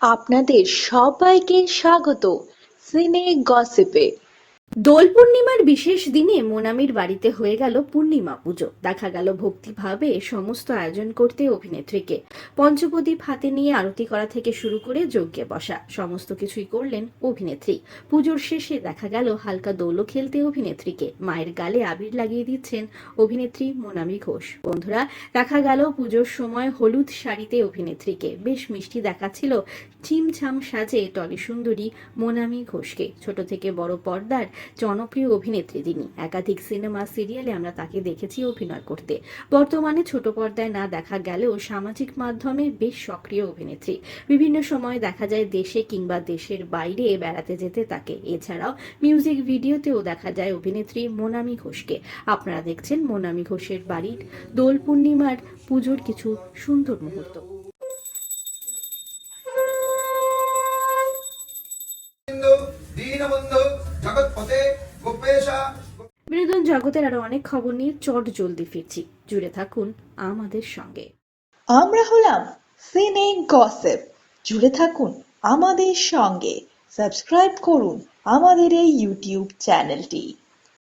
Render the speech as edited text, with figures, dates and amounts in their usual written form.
আপনাদের সবাইকে স্বাগত সিনে গসিপে। দোল পূর্ণিমার বিশেষ দিনে মোনামির বাড়িতে হয়ে গেল পূর্ণিমা পুজো। দেখা গেল ভক্তিভাবে সমস্ত আয়োজন করতে অভিনেত্রীকে। পঞ্চপ্রদীপ হাতে নিয়ে আরতি করা থেকে শুরু করে যজ্ঞে বসা সমস্ত কিছুই করলেন অভিনেত্রী। পুজোর শেষে দেখা গেল হালকা দোলও খেলতে অভিনেত্রীকে। মায়ের গালে আবির লাগিয়ে দিচ্ছেন অভিনেত্রী মোনামি ঘোষ। বন্ধুরা, দেখা গেল পুজোর সময় হলুদ শাড়িতে অভিনেত্রীকে। বেশ মিষ্টি দেখাচ্ছিল ছিমছাম সাজে টলি সুন্দরী মোনামি ঘোষকে। ছোট থেকে বড় পর্দার জনপ্রিয় অভিনেত্রী তিনি। একাধিক সিনেমা সিরিয়ালে আমরা তাকে দেখেছি অভিনয় করতে। বর্তমানে ছোট পর্দায় না দেখা গেলেও সামাজিক মাধ্যমে বেশ সক্রিয় অভিনেত্রী। বিভিন্ন সময় দেখা যায় দেশে কিংবা দেশের বাইরে বেড়াতে যেতে তাকে। এছাড়াও মিউজিক ভিডিওতেও দেখা যায় অভিনেত্রী মোনামি ঘোষকে। আপনারা দেখছেন মোনামি ঘোষের বাড়ির দোল পূর্ণিমার পুজোর কিছু সুন্দর মুহূর্ত। দীনবন্ধু জগৎপতে গোপেশা। বিনোদন জগতের আরো অনেক খবর নিয়ে চট জলদি ফিরছি। জুড়ে থাকুন আমাদের সঙ্গে। আমরা হলাম সিনে গসিপ। জুড়ে থাকুন আমাদের সঙ্গে, সাবস্ক্রাইব করুন আমাদের এই ইউটিউব চ্যানেলটি।